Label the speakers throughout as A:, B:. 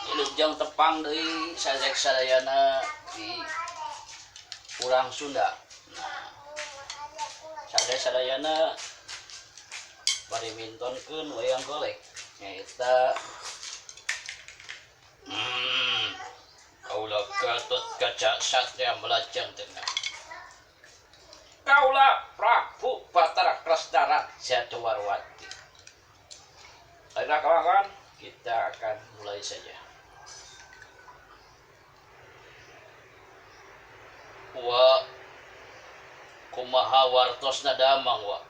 A: Ilujeng tepang deui sajak sadayana di urang Sunda. Sajak sadayana bari mintonkeun wayang golek nyaeta kaula Gatot Kaca Satria Melajang Tengah. Kaula Prabu Batara Kresna Jadwarwati. Baiklah kawan-kawan, kita akan mulai saja. Wa kumaha wartosna damang wa.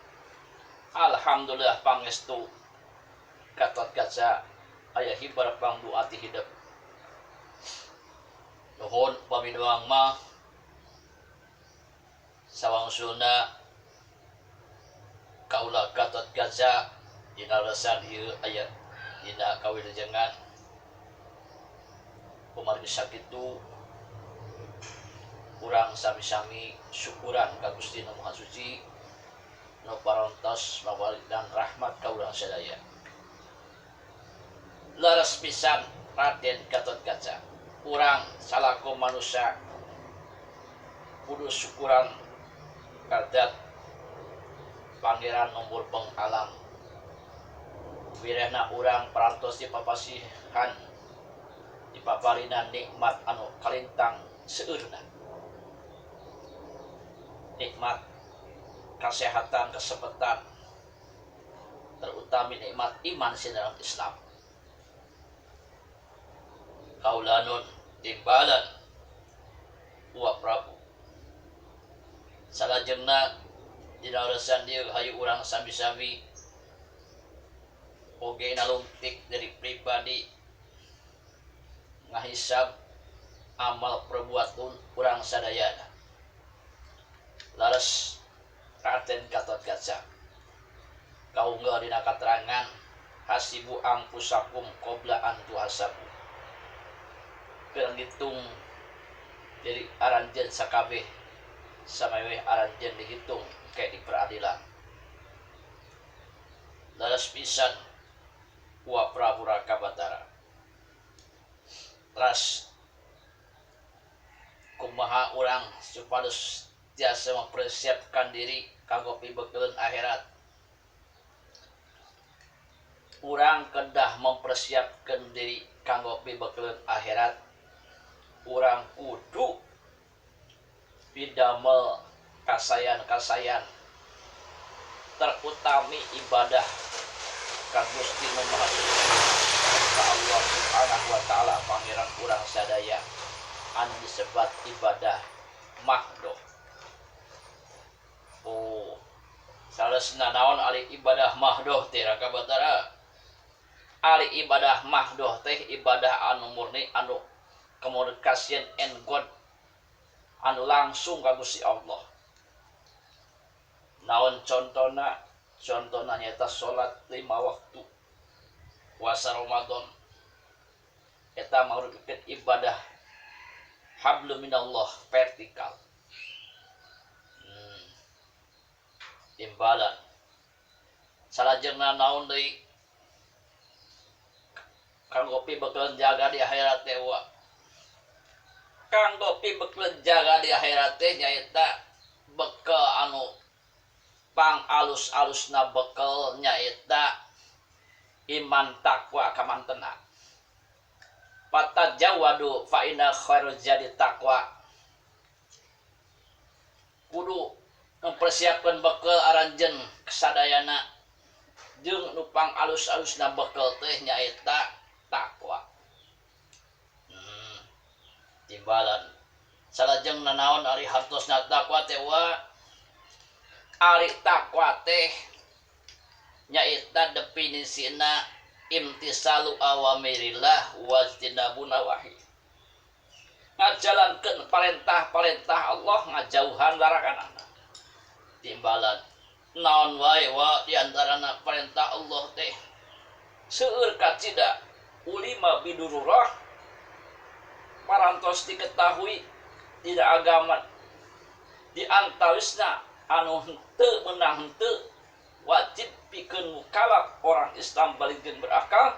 A: Alhamdulillah pangestu Gatot Kaca aya hibar pangdu ati hidup. Nuhun pamidoang mah sawangsuna kaula Gatot Kaca dina lesan ieu aya dina kawilujengan kumargi sakitu urang sami-sami syukuran ka Gusti Nu Maha Suci nu parantos mawalidan rahmat ka urang sadaya. Leres pisan Raden Gatot Kaca, urang salaku manusia kudu syukuran kadat Pangeran Nomor Pengalam. Wirehna urang parantos dipapasihan dipaparina nikmat anu kalintang seueurna. Nikmat kesehatan, kesempatan, terutama nikmat iman dalam Islam. Kaula nun timbalan uap Prabu. Salajengna dina urusan dieu hayu urang sami-sami oge nalungtik dari pribadi ngahisab amal perbuatan urang sadayana. Laras Raden Gatot Kaca kaunggal dina katerangan hasibu angpusakum qabla an tuhasabu. Keur ngitung jadi aranjeun sakabeh samaweh aranjeun dihitung kayak di peradilan. Laras pisan wa Prabu Raka Batara. Ras kumaha urang supados tiasa mempersiapkan diri kanggo pibeukeun akhirat. Urang kedah mempersiapkan diri kanggo pibeukeun akhirat. Urang kudu pidamel kasayan-kasayan terutami ibadah ka Gusti Nu Maha Suci ka Allah Subhanahu wa taala pangeran urang sadaya anu disebat ibadah mahdoh. Oh, salesna naon ari ibadah mahdoh teh Raka Batara? Ari ibadah mahdoh teh ibadah anu murni anu komunikasian and God anu langsung ka Gusti Allah. Naon contona? Contona nyata salat 5 waktu puasa Ramadan. Eta merupakan ibadah hablum minallah vertikal. Timbalan salajengna naon deui kanggo pibeukeun jaga di akhirat teh wa. Kanggo pibeukeun jaga di akhirat teh nyaeta bekel anu pang alus-alusna bekel nyaeta iman takwa kamantena. Patajawadu fa inna khairul jadi takwa. Kudu mempersiapkan bekel aranjeun kesadayana jeung nupang alus-alusna bekel teh nyaeta takwa. Timbalan salajengna naon ari hartosna takwa teh wa. Ari takwa teh nyaeta definisina imtisalu awamirillah wa ijtinabu nawahi. Ngajalankeun perintah-perintah Allah, ngajauhan laranganna. Timbalan naon wae wa diantarana perintah Allah teh seueur kacida ulima bidururah parantos diketahui tidak agama di antawisna anu henteu menang henteu wajib pikeun mukalaf orang Islam baligkeun berakal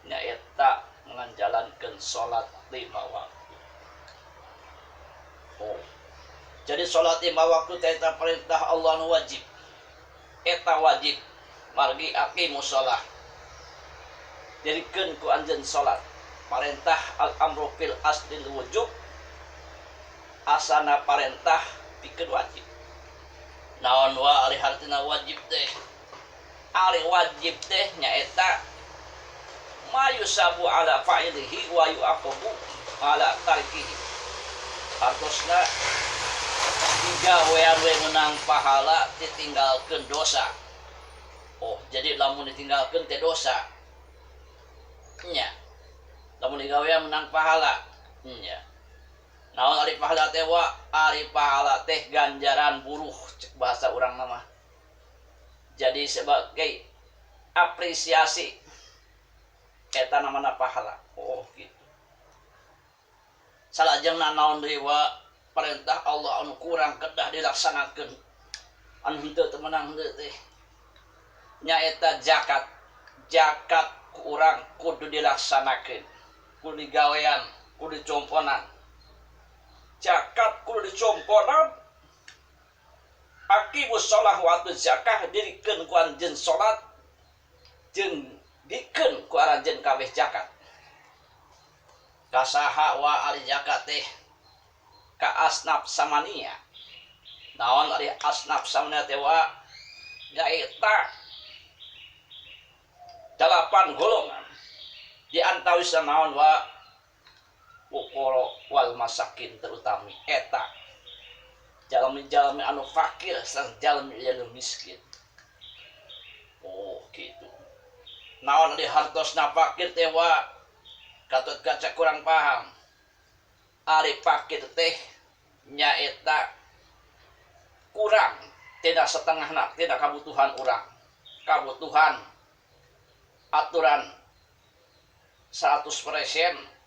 A: nyaeta menjalankeun salat 5 waktu. Oh. Jadi salat 5 waktu eta perintah Allah nu wajib. Eta wajib margi aqimus shalah. Dirikeun ku anjeun salat. Parentah al-amru fil aslil wujub. Asana parentah pikeun wajib. Naon wa ari hartina wajib teh. Ari wajib teh nyaeta mayusabu ala fa'ilihi wa yu'aqabu ala tarkihi. Artosna digawean we menang pahala ditinggalkeun dosa. Oh, jadi lamun ditinggalkeun teh dosa. Nya. Lamun digawean menang pahala. Nya. Naon ari pahala teh wa? Ari pahala teh ganjaran buruh cek bahasa urang mah. Jadi sebagai apresiasi eta namana pahala. Oh, gitu. Salajengna naon deui wa perintah Allah anu kurang kedah dilaksanakeun. Anu henteu teu meunang henteu teh. Nyaeta zakat. Zakat ku urang kudu dilaksanakeun. Kudu digawean, kudu dicomponan. Zakat kudu dicomponan. Aqimus shalah wa atuz zakah dirikeun ku anjeun salat jeung dikeun ku anjeun kabeh zakat. Kasaha wa ari zakat teh ka asnaf samania. Naon ari asnaf samania teh wa nyaeta 8 golongan. Di antawisna naon wa fuqara wal masakin terutami eta jalmi-jalmi anu fakir sareng jalmi anu miskin. Oh, gitu. Naon di hartosna fakir teh wa katut kaca kurang paham. Ari fakir teh nyaeta kurang tidak setengahna tidak kabutuhan urang. Kabutuhan aturan 100%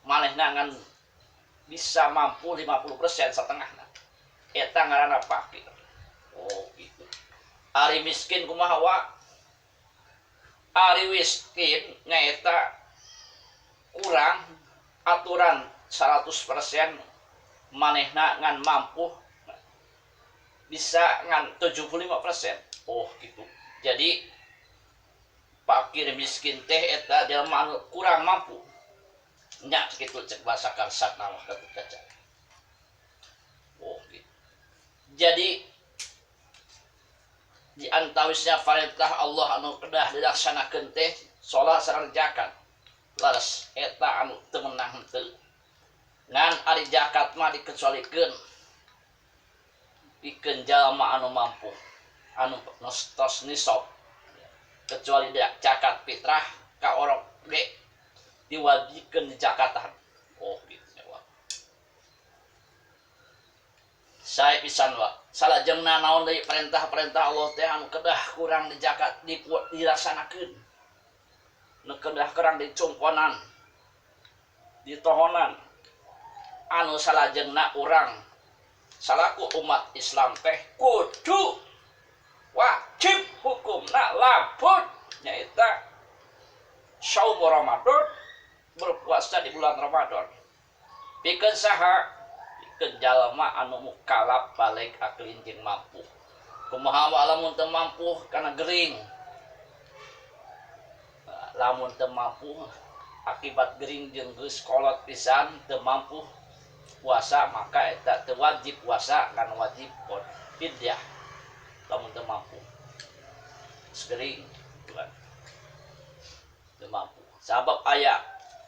A: manehna ngan bisa mampu 50% setengahna. Eta ngaranna fakir. Oh, gitu. Ari miskin kumaha wa? Ari miskin nyaeta kurang aturan 100% manehna ngan mampu bisa ngan 75%. Oh, gitu. Jadi fakir miskin teh eta jelema anu kurang mampu. Nya kitu cek bahasa karsatna mah katut kaca. Oh, gitu. Jadi di antawisnya perintah Allah anu kedah dilaksanakeun teh salat sareng zakat. Laras eta anu teu meunang henteu. Ngan ari zakat mah dikecualikeun pikeun jalma anu mampu, anu tos nisab. Kecuali zakat fitrah ka orok ge diwajibkeun di zakatan. Oh, gitu ya. Sae pisan wa. Salajengna naon deui perintah-perintah Allah teh anu kedah kurang di zakat dilaksanakeun. Nu kedah kurang dicumponan. Ditohonan. Anu salajengna urang salaku umat Islam teh kudu wajib hukumna labud nyaeta saum Ramadan, berpuasa di bulan Ramadan. Pikeun saha? Pikeun jalma anu mukallaf balik aklin jeung mampu. Kumaha lamun teu mampu kana gering. Lamun teu mampu akibat gering jeung geus kolot pisan teu mampu puasa maka eta teu wajib puasa kan wajib fidyah. Lamun teu mampu segering tuan teu mampu sabab aya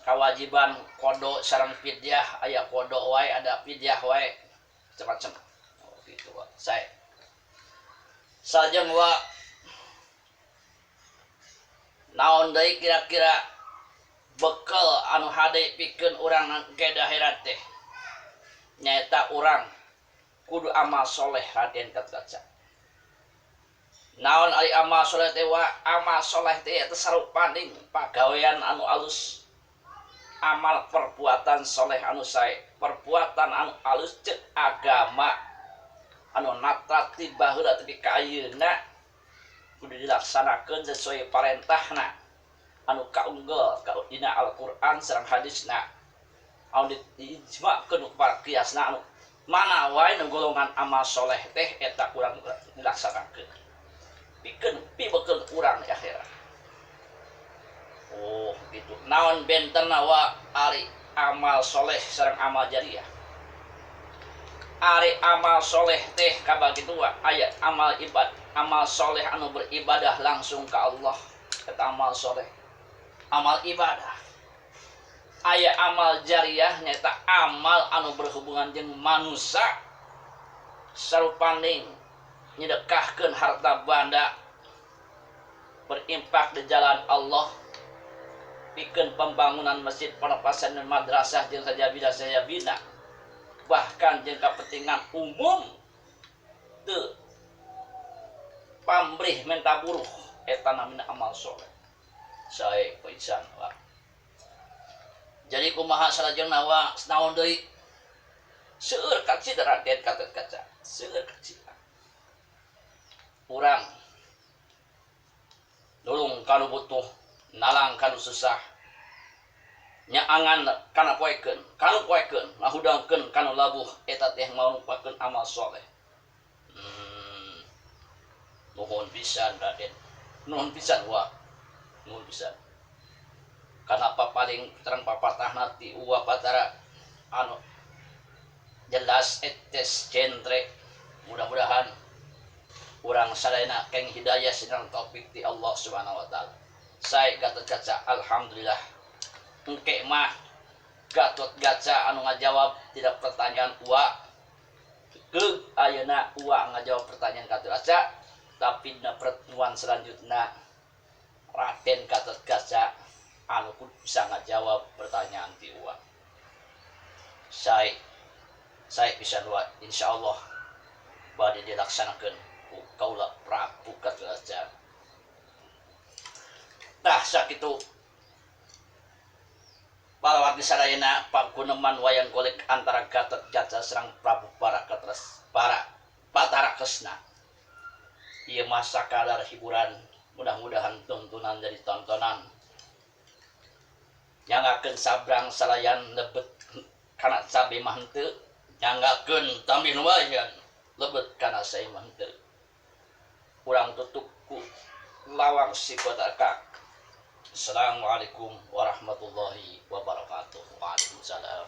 A: kewajiban kodo sareng fidyah, aya kodo wae ada fidyah wae macam-macam. Oh, gitu wa. Sae sajeng wa naon deui kira-kira bekal anu hade pikeun urang ke akhirat teh nyaeta urang kudu amal soleh raden kaca. Naon ari amal soleh teh wa? Amal soleh teh eta sarupaning pagawean anu alus. Amal perbuatan soleh anu sae, perbuatan anu alus cek agama anu natrati baheula tapi ka ayeuna kudu dilaksanakeun sesuai parentahna anu kaunggul ka dina Al-Qur'an sareng hadisna. audit ijma'keun para kiasna anu mana wae nu golongan amal soleh teh eta urang dilaksanakeun pikeun urang di akhirat. Oh gitu. Naon bentenna wa ari amal soleh sareng amal jariah. Ari amal soleh teh kabagi dua, aya amal soleh anu beribadah langsung ke Allah, eta amal soleh amal ibadah. Aya amal jariah nyata amal anu berhubungan jeung manusia sarupanding nyedekahkeun harta banda, berimpak di jalan Allah, pikeun pembangunan masjid, pondok dan madrasah jeung sajabina bahkan jeung kepentingan umum teu pamrih menta buruh, eta namina amal soleh. Sae pisan wa. Jadi kumaha salajengna wa naon deui? Seueur kacid raden katut kaca. Seueur kacid. Urang nulung kanu butuh, nalang kanu susah, nyaangan kana poekeun, ngahudangkeun kanu labuh, eta teh mangrupakeun amal soleh. Nuhun pisan Raden, nuhun pisan wa, nuhun pisan. Kenapa paling terang papatahna ti uwa patara anu jelas etes centre, mudah-mudahan urang sadayana keng hidayah sinang taufik ti Allah Subhanahu wa taala. Sae Gatot Kaca alhamdulillah. Engke mah Gatot Kaca anu ngajawab tidak pertanyaan uwa. Ayeuna uwa ngajawab pertanyaan Gatot Kaca, tapi na pertemuan selanjutnya Raden Gatot Kaca anu bisa ngajawab pertanyaan ti uwa. Sae pisan wa insyaallah bade dilaksanakeun ku kaula Prabu Gatot Kaca. Tah sakitu palawat sadayana paguneman wayang golek antara Gatot Kaca sareng Prabu Patarakesna. Ieu mah sakadar hiburan, mudah-mudahan tuntunan jadi tontonan. Nyangakeun sabrang salayan lebet kana cabe mah henteu, nyangakeun tambi lumayan lebet kana sae mah henteu. Urang tutup ku lawang si Batakak. Assalamualaikum warahmatullahi wabarakatuh. Waalaikumsalam.